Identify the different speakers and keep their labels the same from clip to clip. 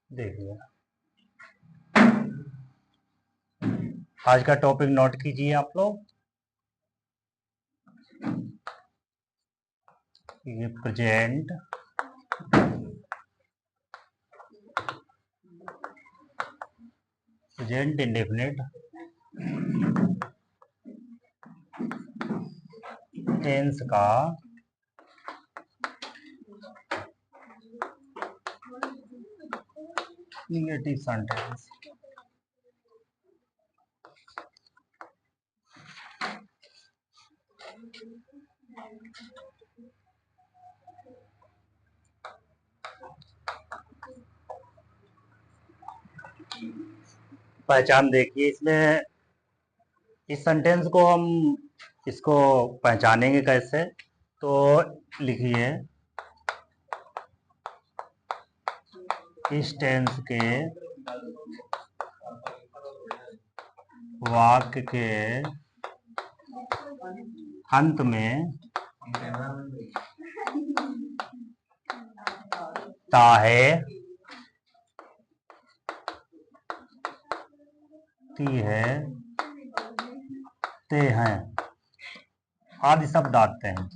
Speaker 1: देखिए, आज का टॉपिक नोट कीजिए आप लोग। ये प्रेजेंट इंडेफिनिट टेंस का निगेटिव सेंटेंस। पहचान देखिए, इसमें इस सेंटेंस को हम इसको पहचानेंगे कैसे, तो लिखिए इस टेंस के वाक्य के अंत में ता है, ती है, ते हैं आदि शब्द आते हैं।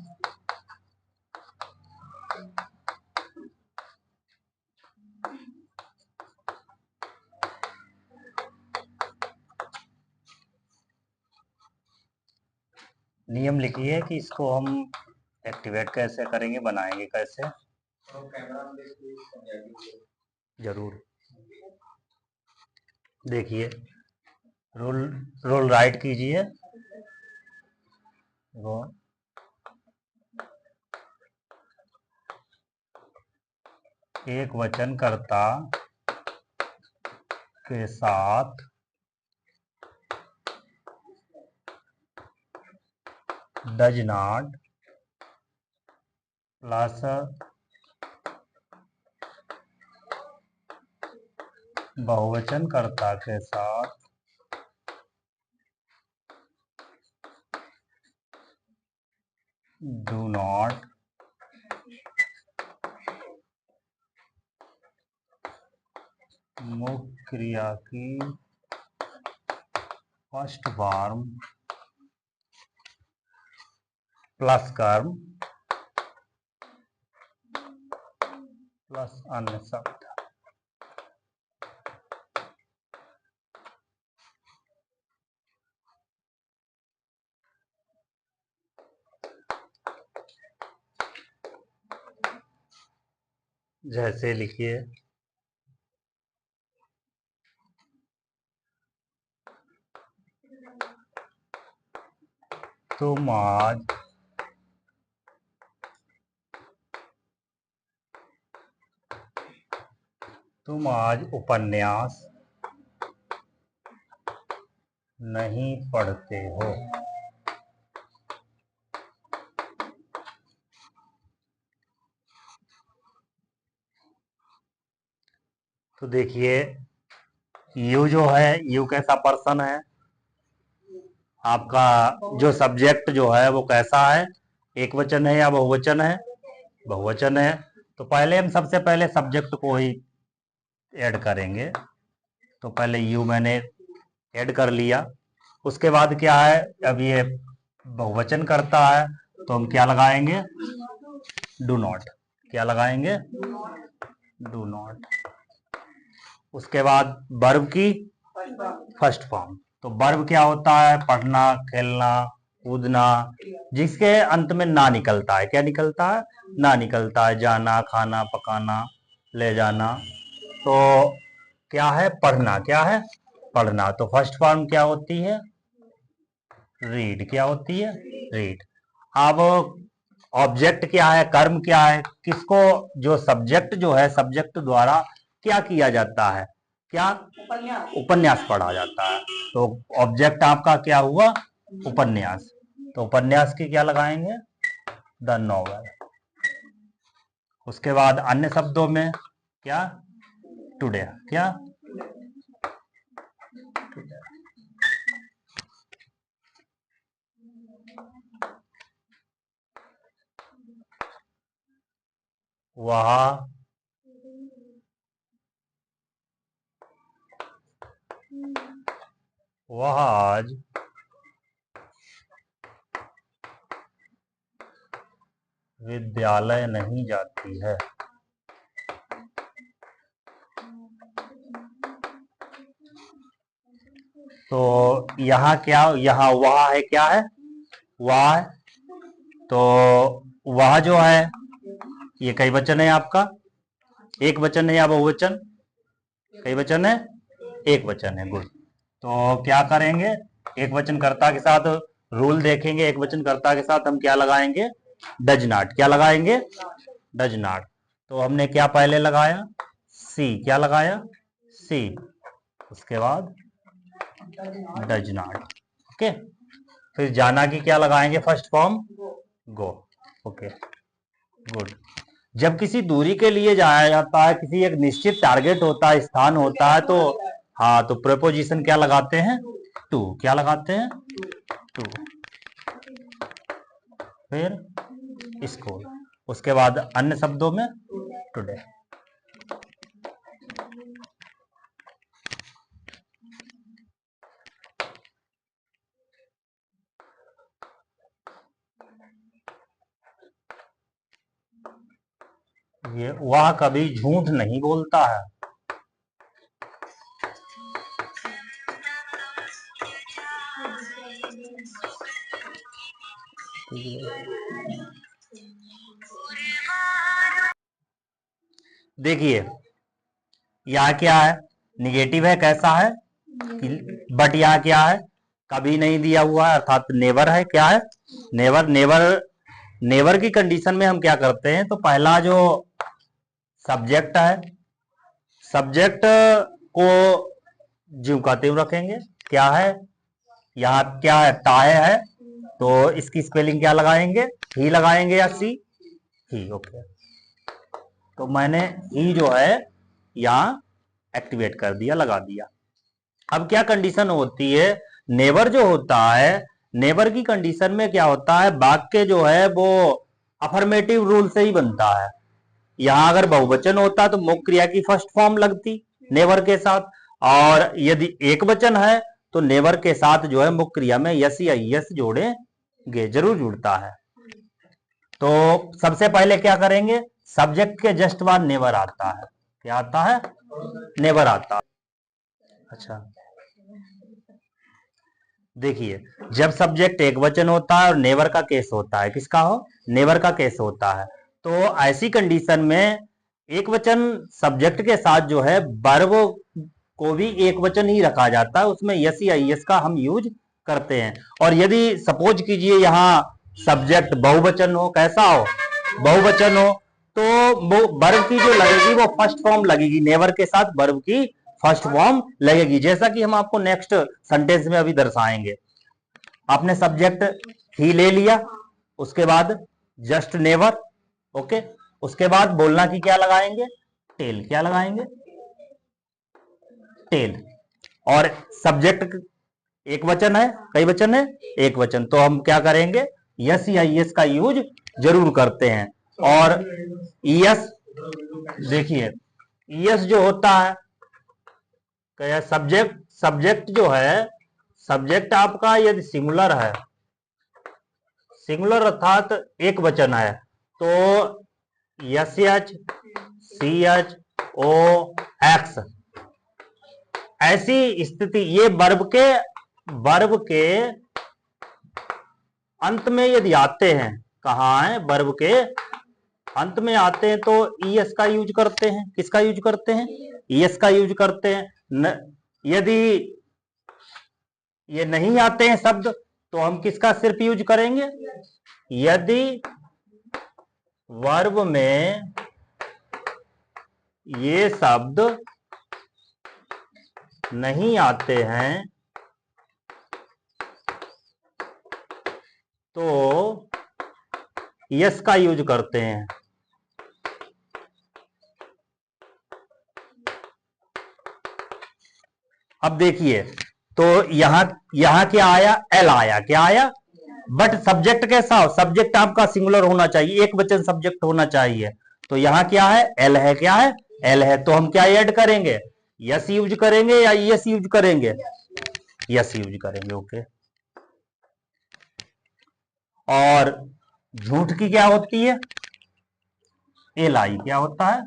Speaker 1: नियम लिखिए कि इसको हम एक्टिवेट कैसे करेंगे, बनाएंगे कैसे। जरूर देखिए, रोल राइट कीजिए। एक वचनकर्ता के साथ डज नॉट प्लस बहुवचनकर्ता के साथ डू नॉट मुख्य क्रिया की फर्स्ट फॉर्म प्लस कर्म प्लस अन्य शब्द। जैसे लिखिए, तुम आज उपन्यास नहीं पढ़ते हो। तो देखिए, यू जो है, यू कैसा पर्सन है आपका, जो सब्जेक्ट जो है वो कैसा है, एक वचन है या बहुवचन है? बहुवचन है। तो पहले हम सबसे पहले सब्जेक्ट को ही ऐड करेंगे। तो पहले यू मैंने ऐड कर लिया। उसके बाद क्या है, अब ये बहुवचन करता है तो हम क्या लगाएंगे? Do not. क्या लगाएंगे? Do not. उसके बाद वर्ब की फर्स्ट फॉर्म। तो वर्ब क्या होता है? पढ़ना, खेलना, कूदना, जिसके अंत में ना निकलता है। क्या निकलता है? ना निकलता है। जाना, खाना, पकाना, ले जाना। तो क्या है? पढ़ना। क्या है? पढ़ना। तो फर्स्ट फॉर्म क्या होती है? रीड। क्या होती है? रीड। अब ऑब्जेक्ट क्या है? कर्म क्या है? किसको, जो सब्जेक्ट जो है, सब्जेक्ट द्वारा क्या किया जाता है? क्या? उपन्यास पढ़ा जाता है। तो ऑब्जेक्ट आपका क्या हुआ? उपन्यास। तो उपन्यास की क्या लगाएंगे? The novel. उसके बाद अन्य शब्दों में क्या? टुडे। क्या? वह आज विद्यालय नहीं जाती है। तो यहाँ क्या, यहाँ वह है, क्या है, वह है। तो वह जो है ये कई वचन है आपका, एक वचन है या बहुवचन? कई वचन है, एक वचन है। गुड। तो क्या करेंगे, एक वचन कर्ता के साथ रूल देखेंगे। एक वचन कर्ता के साथ हम क्या लगाएंगे? Does not. क्या लगाएंगे? Does not. तो हमने क्या पहले लगाया? सी। क्या लगाया? सी। उसके बाद डज नॉट। ओके। फिर जाना की क्या लगाएंगे? First form go. Okay, good. जब किसी दूरी के लिए जाया जाता है, किसी एक निश्चित टारगेट होता है, स्थान होता है, तो हाँ, तो प्रीपोजिशन क्या लगाते हैं? टू। क्या लगाते हैं? टू। फिर स्कूल। उसके बाद अन्य शब्दों में टुडे। ये वह कभी झूठ नहीं बोलता है। देखिए यहाँ क्या है? निगेटिव है, कैसा है? बट यहाँ क्या है? कभी नहीं दिया हुआ है, अर्थात नेवर है। क्या है? नेवर। नेवर की कंडीशन में हम क्या करते हैं? तो पहला जो सब्जेक्ट है, सब्जेक्ट को ज्यों का त्यों रखेंगे। क्या है? यहाँ क्या है? टाय है, तो इसकी स्पेलिंग क्या लगाएंगे? ही लगाएंगे या सी? ही। ओके। तो मैंने ही जो है यहाँ एक्टिवेट कर दिया, लगा दिया। अब क्या कंडीशन होती है? नेवर जो होता है, नेवर की कंडीशन में क्या होता है? वाक्य जो है वो अफर्मेटिव रूल से ही बनता है। यहां अगर बहुवचन होता तो मुख्य क्रिया की फर्स्ट फॉर्म लगती नेवर के साथ, और यदि एक वचन है तो नेवर के साथ जो है मुख्य क्रिया में यस या यस जोड़ेंगे, जरूर जुड़ता है। तो सबसे पहले क्या करेंगे? सब्जेक्ट के जस्ट बाद नेवर आता है। क्या आता है? नेवर आता है। अच्छा, देखिए जब सब्जेक्ट एक वचन होता है और नेवर का केस होता है, किसका हो? नेवर का केस होता है, तो ऐसी कंडीशन में एक वचन सब्जेक्ट के साथ जो है वर्ब को भी एक वचन ही रखा जाता है, उसमें यस या यस का हम यूज करते हैं। और यदि सपोज कीजिए यहाँ सब्जेक्ट बहुवचन हो, कैसा हो? बहुवचन हो, तो वो वर्ब की जो लगेगी वो फर्स्ट फॉर्म लगेगी, नेवर के साथ वर्ब की फर्स्ट फॉर्म लगेगी, जैसा कि हम आपको नेक्स्ट सेंटेंस में अभी दर्शाएंगे। आपने सब्जेक्ट ही ले लिया, उसके बाद जस्ट नेवर। ओके। उसके बाद बोलना की क्या लगाएंगे? टेल। क्या लगाएंगे? टेल। और सब्जेक्ट एक वचन है, कई वचन है? एक वचन। तो हम क्या करेंगे? यस या यस का यूज जरूर करते हैं। और यस, देखिए यस जो होता है, सब्जेक्ट जो है, सब्जेक्ट आपका यदि सिंगुलर है, सिंगुलर अर्थात एक वचन है, तो yes H C H O X, ऐसी स्थिति ये वर्ब के अंत में यदि आते हैं, कहां है? वर्ब के अंत में आते हैं तो ईएस का यूज करते हैं। किसका यूज करते हैं? ईएस का यूज करते हैं। यदि ये नहीं आते हैं शब्द तो हम किसका सिर्फ यूज करेंगे? यदि वर्ब में ये शब्द नहीं आते हैं तो यस का यूज करते हैं। अब देखिए, तो यहां क्या आया? एल आया। क्या आया? बट सब्जेक्ट कैसा हो? सब्जेक्ट आपका सिंगुलर होना चाहिए, एक वचन सब्जेक्ट होना चाहिए। तो यहां क्या है, एल है, क्या है, एल है, तो हम क्या ऐड करेंगे, यस यूज करेंगे या यस यूज करेंगे, यस यूज करेंगे। ओके। और झूठ की क्या होती है, एल आई, क्या होता है,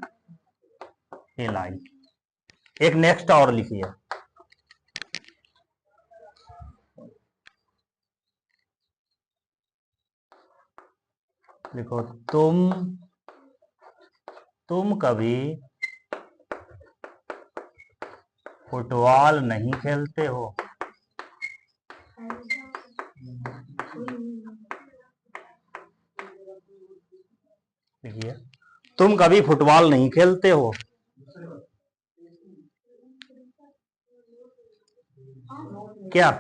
Speaker 1: एल आई। एक नेक्स्ट और लिखिए, देखो, तुम कभी फुटबॉल नहीं खेलते हो। देखिए, तुम कभी फुटबॉल नहीं खेलते हो। क्या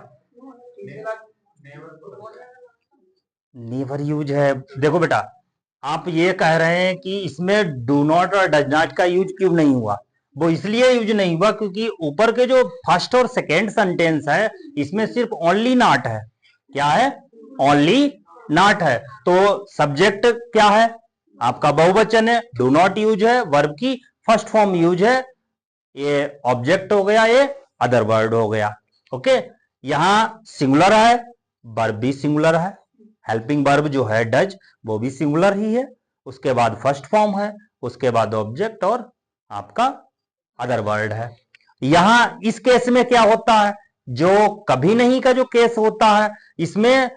Speaker 1: नेवर यूज है, देखो बेटा, आप ये कह रहे हैं कि इसमें डू नॉट और डज नॉट का यूज क्यों नहीं हुआ। वो इसलिए यूज नहीं हुआ क्योंकि ऊपर के जो फर्स्ट और सेकेंड सेंटेंस है इसमें सिर्फ ओनली नॉट है। क्या है, ओनली नॉट है। तो सब्जेक्ट क्या है, आपका बहुवचन है, डू नॉट यूज है, वर्ब की फर्स्ट फॉर्म यूज है, ये ऑब्जेक्ट हो गया, ये अदर वर्ड हो गया। ओके। यहां सिंगुलर है, वर्ब भी सिंगुलर है, हेल्पिंग वर्ब जो है डज वो भी सिंगुलर ही है, उसके बाद फर्स्ट फॉर्म है, उसके बाद ऑब्जेक्ट और आपका अदर वर्ड है। यहां इस केस में क्या होता है, जो कभी नहीं का जो केस होता है, इसमें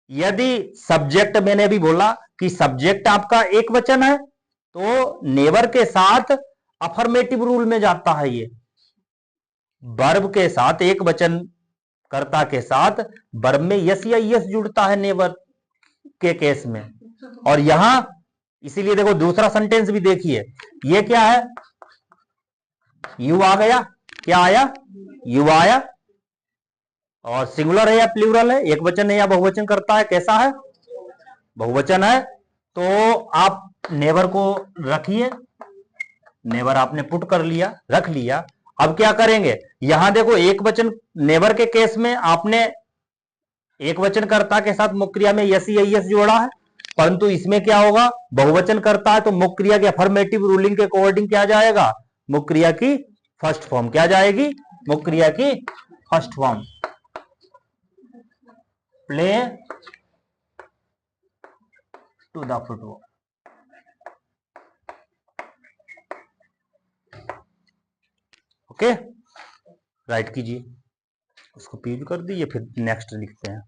Speaker 1: यदि सब्जेक्ट, मैंने भी बोला कि सब्जेक्ट आपका एक वचन है तो नेवर के साथ अफर्मेटिव रूल में जाता है, ये वर्ब के साथ, एक वचन कर्ता के साथ वर्ब में यस या यस जुड़ता है नेवर के केस में। और यहां इसीलिए देखो दूसरा सेंटेंस भी देखिए, ये क्या है, यू आ गया, क्या आया, यू आया, और सिंगुलर है या प्लूरल है, एक वचन है या बहुवचन करता है, कैसा है, बहुवचन है। तो आप नेवर को रखिए, नेवर आपने पुट कर लिया, रख लिया। अब क्या करेंगे, यहां देखो एक वचन नेवर के केस में आपने एक वचन कर्ता के साथ मुख्य क्रिया में यस या यस जोड़ा है, परंतु इसमें क्या होगा, बहुवचन करता है तो मुख्य क्रिया के अफर्मेटिव रूलिंग के अकॉर्डिंग क्या जाएगा, मुख्य क्रिया की फर्स्ट फॉर्म क्या जाएगी, मुख्य क्रिया की first form, play to the football. Okay, write कीजिए, उसको पी कर दीजिए, फिर नेक्स्ट लिखते हैं।